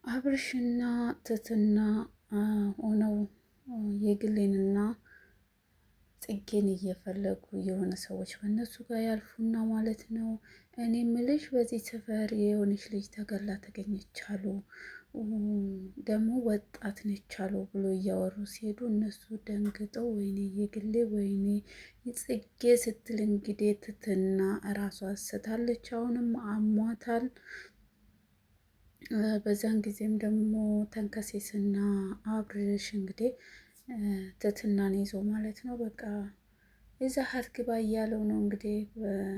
አብርሽና ትትና ሆነው የግሌንና ጽጌን እየፈለጉ የሆነ ሰዎች በእነሱ ጋር ያልፉና ማለት ነው። እኔ ምልሽ በዚህ ሰፈር የሆነች ልጅ ተገላ ተገኘች አሉ። ደግሞ ወጣት ነች አሉ ብሎ እያወሩ ሲሄዱ እነሱ ደንግጠው ወይኔ የግሌ ወይኔ ጽጌ ስትል እንግዲህ ትትና እራሷ ስታለች። አሁንም አሟታል። በዛን ጊዜም ደግሞ ተንከሴስና አብርሽ እንግዲህ ትትናን ይዞ ማለት ነው በቃ የዛሀት ግባ እያለው ነው እንግዲህ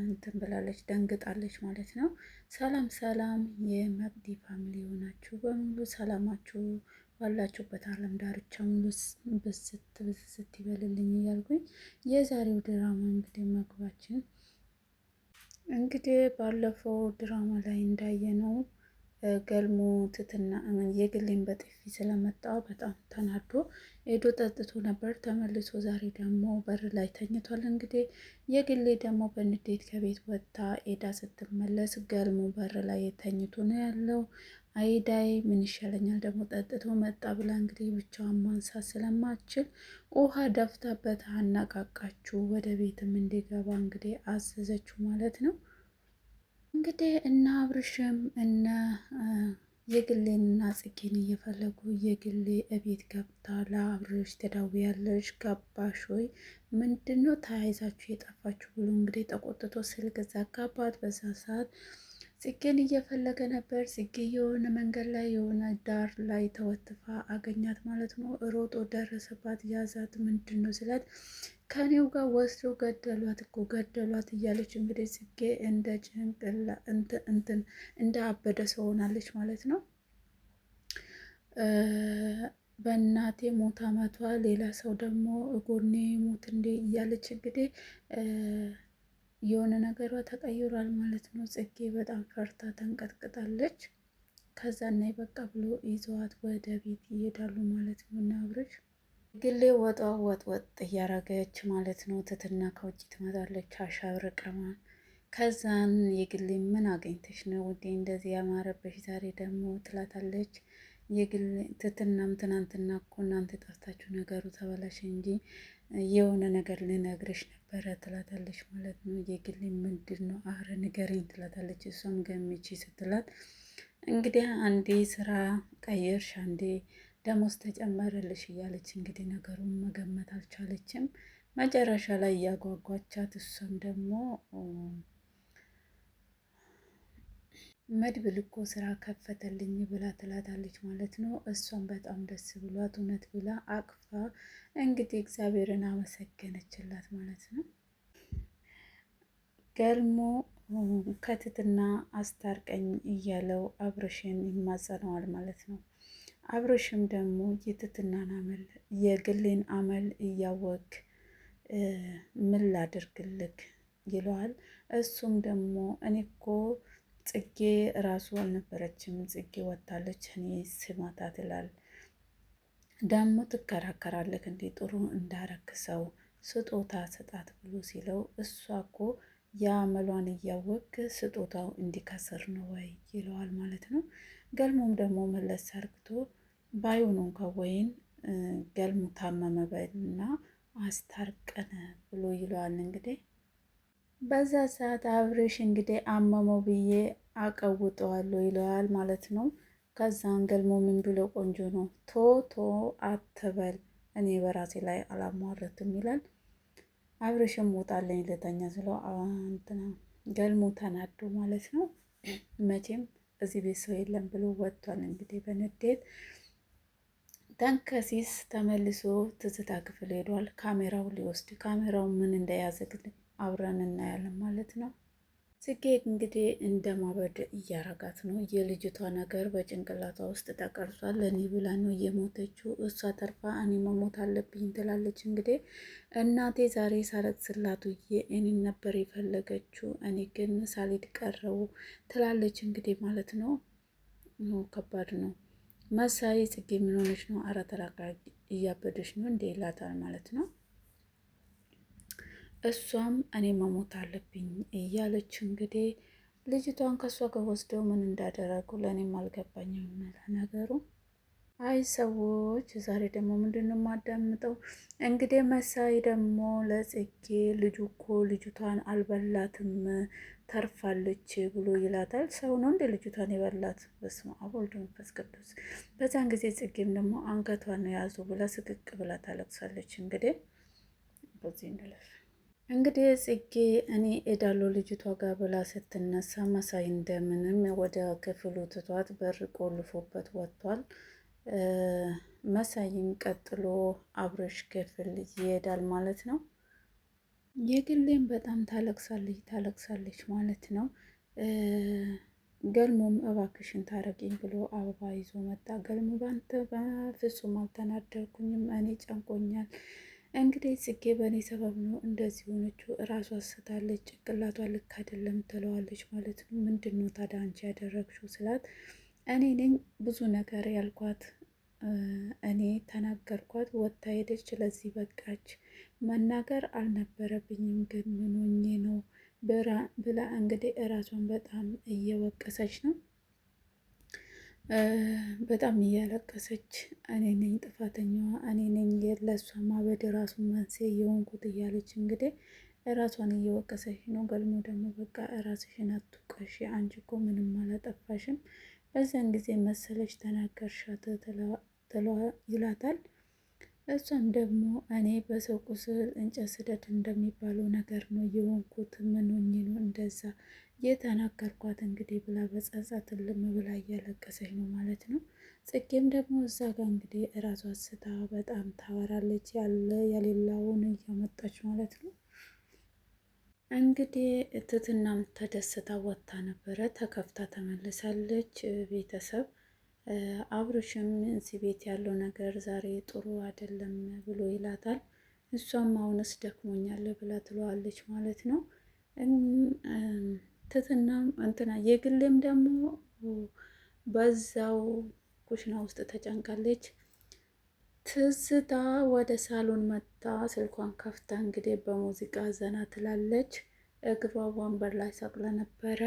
እንትን ብላለች፣ ደንግጣለች ማለት ነው። ሰላም ሰላም የመቅዲ ፋሚሊ የሆናችሁ በሙሉ ሰላማችሁ ባላችሁበት ዓለም ዳርቻ ሙሉ ብስት ብስት ይበልልኝ እያልኩኝ የዛሬው ድራማ እንግዲህ መግባችን እንግዲህ ባለፈው ድራማ ላይ እንዳየነው ገልሞ ትትና የግሌን በጥፊ ስለመጣው በጣም ተናዶ ሄዶ ጠጥቶ ነበር። ተመልሶ ዛሬ ደግሞ በር ላይ ተኝቷል። እንግዲህ የግሌ ደግሞ በንዴት ከቤት ወጥታ ኤዳ ስትመለስ ገልሞ በር ላይ ተኝቶ ነው ያለው። አይዳይ ምን ይሻለኛል ደግሞ ጠጥቶ መጣ ብላ እንግዲህ ብቻዋን ማንሳት ስለማትችል ውሃ ደፍታበት አነቃቃችሁ። ወደ ቤትም እንዲገባ እንግዲህ አዘዘችው ማለት ነው። እንግዲህ እነ አብርሽም እነ የግሌንና ጽጌን እየፈለጉ የግሌ እቤት ገብታ ለአብርሽ ትደውያለሽ ገባሽ ወይ ምንድን ነው ተያይዛችሁ የጠፋችሁ ብሎ እንግዲህ ተቆጥቶ ስልክ ዘጋባት። በዛ ሰዓት ጽጌን እየፈለገ ነበር። ጽጌ የሆነ መንገድ ላይ የሆነ ዳር ላይ ተወትፋ አገኛት ማለት ነው። ሮጦ ደረሰባት፣ ያዛት። ምንድን ነው ስላት ከኔው ጋር ወስደው ገደሏት እኮ ገደሏት እያለች እንግዲህ ጽጌ እንደ ጭንቅላ እንደ አበደ ሰው ሆናለች ማለት ነው። በእናቴ ሞት አመቷ ሌላ ሰው ደግሞ ጎኔ ሞት እንዴ እያለች እንግዲህ የሆነ ነገሯ ተቀይሯል ማለት ነው። ጽጌ በጣም ፈርታ ተንቀጥቅጣለች። ከዛ እና በቃ ብሎ ይዘዋት ወደ ቤት ይሄዳሉ ማለት ነው። እና አብረሽ ግሌ ወጧ ወጥ እያረገች ማለት ነው። ትትና ከውጭ ትመጣለች አሻብርቀማ። ከዛን የግሌ ምን አገኝተሽ ነው ውዴ እንደዚህ ያማረበሽ ዛሬ ደግሞ ትላታለች። የግሌ ትትናም ትናንትና እኮ እናንተ ጠፍታችሁ ነገሩ ተበላሽ እንጂ የሆነ ነገር ልነግርሽ ነበረ ትላታለች ማለት ነው። የግሌ ምንድን ነው አረ ንገረኝ ትላታለች። እሷም ገምቺ ስትላት እንግዲህ አንዴ ስራ ቀየርሽ አንዴ ደሞዝ ተጨመረልሽ እያለች እንግዲህ ነገሩን መገመት አልቻለችም። መጨረሻ ላይ እያጓጓቻት እሷም ደግሞ መድብል እኮ ስራ ከፈተልኝ ብላ ትላታለች ማለት ነው። እሷም በጣም ደስ ብሏት እውነት ብላ አቅፋ እንግዲህ እግዚአብሔርን አመሰገነችላት ማለት ነው። ገልሞ ከትትና አስታርቀኝ እያለው አብርሽን ይማጸነዋል ማለት ነው። አብርሽም ደግሞ የትትናን አመል የግሌን አመል እያወቅ ምን ላድርግልክ ይለዋል። እሱም ደግሞ እኔ እኮ ጽጌ ራሱ አልነበረችም ጽጌ ወጣለች እኔ ስማታት ይላል። ደግሞ ትከራከራለክ እንዴ ጥሩ እንዳረክሰው ስጦታ ስጣት ብሎ ሲለው እሷ እኮ የአመሏን እያወቅ ስጦታው እንዲከስር ነው ወይ ይለዋል ማለት ነው። ገልሞም ደግሞ መለስ አርግቶ ባይሆኑ እንኳ ወይን ገልሙ ታመመ በልና አስታርቀን ብሎ ይለዋል። እንግዲህ በዛ ሰዓት አብርሽ እንግዲህ አመመው ብዬ አቀውጠዋለሁ ይለዋል ማለት ነው። ከዛን ገልሞ ምን ብሎ ቆንጆ ነው ቶቶ አትበል እኔ በራሴ ላይ አላሟረትም ይላል። አብርሽም ውጣለኝ ልተኛ ስለው እንትና ገልሞ ተናዶ ማለት ነው። መቼም እዚህ ቤት ሰው የለም ብሎ ወጥቷል። እንግዲህ በንዴት ተንከሲስ ተመልሶ ትዝታ ክፍል ሄዷል። ካሜራው ሊወስድ ካሜራው ምን እንደያዘ ግን አብረን እናያለን ማለት ነው። ጽጌ እንግዲህ እንደ ማበድ እያረጋት ነው። የልጅቷ ነገር በጭንቅላቷ ውስጥ ተቀርጿል። ለእኔ ብላ ነው የሞተችው፣ እሷ ተርፋ እኔ መሞት አለብኝ ትላለች። እንግዲህ እናቴ ዛሬ ሳለቅስላት ውዬ እኔን ነበር የፈለገችው፣ እኔ ግን ሳልሄድ ቀረው ትላለች። እንግዲህ ማለት ነው ከባድ ነው። መሳይ ጽጌ ምን ሆነች ነው? አረ ተረጋጊ፣ እያበደች ነው እንዴ ይላታል ማለት ነው። እሷም እኔ መሞት አለብኝ እያለች እንግዲህ ልጅቷን ከእሷ ጋር ወስደው ምን እንዳደረጉ ለእኔም አልገባኝም ነገሩ። አይ ሰዎች ዛሬ ደግሞ ምንድን ነው የማዳምጠው? እንግዲህ መሳይ ደግሞ ለጽጌ ልጁ እኮ ልጅቷን አልበላትም ተርፋለች ብሎ ይላታል። ሰው ነው እንደ ልጅቷን የበላት? በስመ አብ ወወልድ ወመንፈስ ቅዱስ። በዛን ጊዜ ጽጌም ደግሞ አንገቷን ያዙ ብላ ስቅቅ ብላ ታለቅሳለች። እንግዲህ በዚህ እንለፍ። እንግዲህ ጽጌ እኔ እዳለሁ ልጅቷ ጋር ብላ ስትነሳ መሳይ እንደምንም ወደ ክፍሉ ትቷት በር ቆልፎበት ወጥቷል። መሳይም ቀጥሎ አብረሽ ክፍል ይሄዳል ማለት ነው። የግሌም በጣም ታለቅሳለች ማለት ነው። ገልሞም እባክሽን ታረቂኝ ብሎ አበባ ይዞ መጣ። ገልሞ ባንተ በፍጹም አልተናደርኩኝም፣ እኔ ጨንቆኛል። እንግዲህ ጽጌ በእኔ ሰበብ ነው እንደዚህ ሆነችው፣ እራሷ ስታለች፣ ጭንቅላቷ ልክ አይደለም ትለዋለች ማለት ነው። ምንድን ነው ታዲያ አንቺ ያደረግሽው ስላት፣ እኔ ነኝ ብዙ ነገር ያልኳት፣ እኔ ተናገርኳት፣ ወጥታ ሄደች፣ ለዚህ በቃች። መናገር አልነበረብኝም ግን ምን ሆኜ ነው ብላ እንግዲህ እራሷን በጣም እየወቀሰች ነው። በጣም እያለቀሰች እኔ ነኝ ጥፋተኛዋ፣ እኔ ነኝ ለእሷ ማበድ ራሱ መንስኤ የሆንኩት እያለች እንግዲህ እራሷን እየወቀሰች ነው። ገልሞ ደግሞ በቃ እራስሽን አትውቀሽ፣ አንቺ እኮ ምንም አላጠፋሽም፣ በዛን ጊዜ መሰለች ተናገርሻት ይላታል። እሷም ደግሞ እኔ በሰው ቁስል እንጨት ስደድ እንደሚባለው ነገር ነው የሆንኩት፣ ምን ሆኜ ነው እንደዛ የተናገርኳት እንግዲህ ብላ በጸጸት ልም ብላ እያለቀሰች ነው ማለት ነው። ጽጌም ደግሞ እዛ ጋር እንግዲህ እራሷ ስታ በጣም ታወራለች፣ ያለ የሌላውን እያመጣች ማለት ነው። እንግዲህ ትትናም ተደስታ ወጥታ ነበረ፣ ተከፍታ ተመልሳለች። ቤተሰብ አብርሽም እዚህ ቤት ያለው ነገር ዛሬ ጥሩ አይደለም ብሎ ይላታል። እሷም አሁንስ ደክሞኛል ብላ ትለዋለች ማለት ነው። ትትናም እንትና የግሌም ደግሞ በዛው ኩሽና ውስጥ ተጨንቃለች። ትዝታ ወደ ሳሎን መታ ስልኳን ከፍታ እንግዲህ በሙዚቃ ዘና ትላለች። እግሯ ወንበር ላይ ሰቅለ ነበረ።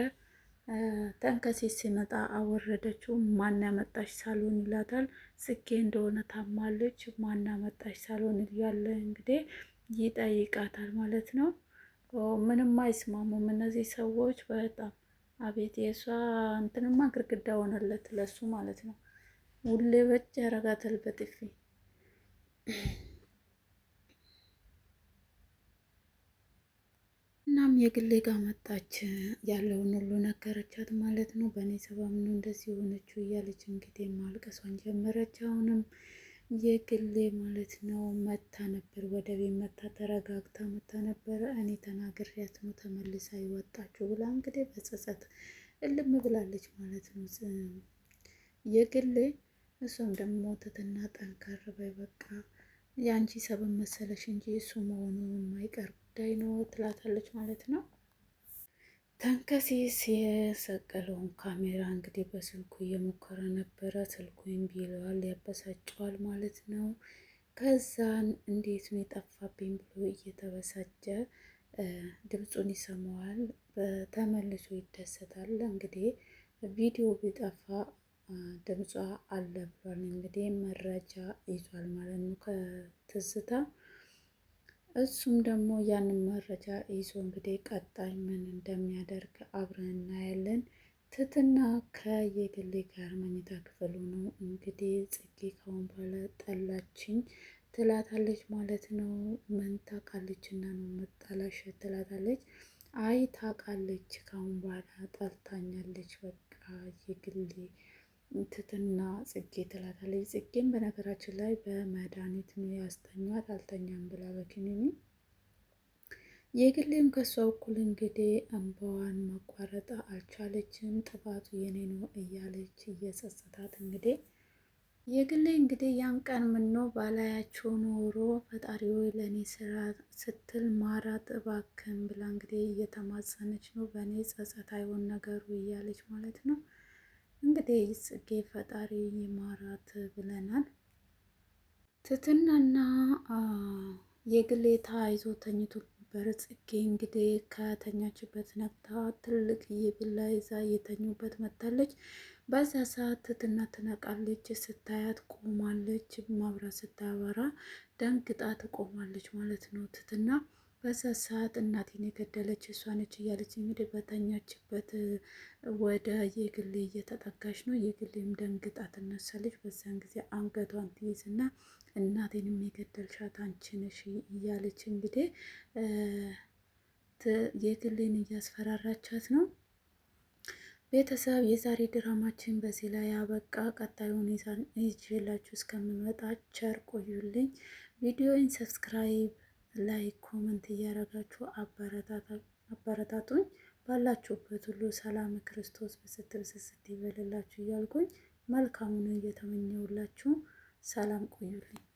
ተንከሴት ሲመጣ አወረደችው። ማን ያመጣሽ ሳሎን ይላታል። ጽጌ እንደሆነ ታማለች። ማን ያመጣሽ ሳሎን እያለ እንግዲህ ይጠይቃታል ማለት ነው። ምንም አይስማሙም እነዚህ ሰዎች በጣም አቤት የእሷ እንትንማ ግርግዳ ሆነለት ለሱ ማለት ነው። ውሌ በጭ ያረጋታል በጥፊ። እናም የግሌ ጋር መጣች፣ ያለውን ሁሉ ነገረቻት ማለት ነው። በእኔ ሰበብ ነው እንደዚህ የሆነችው እያለች እንግዲህ ማልቀሷን ጀመረች። አሁንም የግሌ ማለት ነው መታ ነበር፣ ወደ ቤት መታ ተረጋግታ መታ ነበረ። እኔ ተናግሬያት ነው ተመልሳ ይወጣችሁ ብላ እንግዲህ በጸጸት እልም ብላለች ማለት ነው የግሌ። እሷም ደግሞ ትትና ጠንከር በይ በቃ የአንቺ ሰበብ መሰለሽ እንጂ እሱ መሆኑ የማይቀር ጉዳይ ነው ትላታለች ማለት ነው። ተንከሲስ የሰቀለውን ካሜራ እንግዲህ በስልኩ እየሞከረ ነበረ። ስልኩ እምቢ ይለዋል፣ ያበሳጨዋል ማለት ነው። ከዛን እንዴት ነው የጠፋብኝ ብሎ እየተበሳጨ ድምፁን ይሰማዋል። ተመልሶ ይደሰታል። እንግዲህ ቪዲዮ ቢጠፋ ድምጿ አለ ብሏል። እንግዲህ መረጃ ይዟል ማለት ነው ከትዝታ። እሱም ደግሞ ያንን መረጃ ይዞ እንግዲህ ቀጣይ ምን እንደሚያደርግ አብረን እናያለን። ትትና ከየግሌ ጋር መኝታ ክፍል ሆኖ እንግዲህ ጽጌ ካሁን በኋላ ጠላችኝ ትላታለች ማለት ነው። ምን ታውቃለች እና ነው መጣላሽ ትላታለች። አይ ታውቃለች፣ ካሁን በኋላ ጠልታኛለች በቃ የግሌ ትትና ጽጌ ትላታለች። ጽጌም በነገራችን ላይ በመድኃኒት ነው ያስተኛት፣ አልተኛም ብላ በኪኒኒ። የግሌም ከሷ እኩል እንግዲህ እንባዋን ማቋረጥ አልቻለችም። ጥፋቱ የኔ ነው እያለች እየጸጸታት እንግዲህ የግሌ እንግዲህ ያን ቀን ምነው ባላያቸው ኖሮ ፈጣሪ ሆይ ለእኔ ስራ ስትል ማራት እባክን ብላ እንግዲህ እየተማጸነች ነው። በእኔ ጸጸት አይሆን ነገሩ እያለች ማለት ነው። እንግዲህ ጽጌ ፈጣሪ ይማራት ብለናል። ትትናና የግሌ ተያይዞ ነበር። ጽጌ እንግዲህ ከተኛችበት ነቅታ ትልቅዬ ቢላ ይዛ የተኙበት መታለች። በዛ ሰዓት ትትና ትነቃለች። ስታያት ቆማለች። ማብራት ስታበራ ደንግጣ ትቆማለች ማለት ነው ትትና። በዛ ሰዓት እናቴን የገደለች እሷ ነች እያለች እንግዲህ በተኛችበት ወደ የግሌ እየተጠጋች ነው። የግሌም ደንግጣ ትነሳለች። በዛን ጊዜ አንገቷን ትይዝና እናቴንም የገደልሻት አንቺ ነሽ እያለች እንግዲህ የግሌን እያስፈራራቻት ነው። ቤተሰብ የዛሬ ድራማችን በዚህ ላይ አበቃ። ቀጣዩን ይዤላችሁ እስከምመጣ ቸር ቆዩልኝ። ቪዲዮውን ሰብስክራይብ፣ ላይክ፣ ኮመንት እያረጋችሁ አበረታቱኝ። ባላችሁበት ሁሉ ሰላም ክርስቶስ ብስት ብስት ይበልላችሁ እያልኩኝ መልካሙን እየተመኘውላችሁ ሰላም ቆዩልኝ።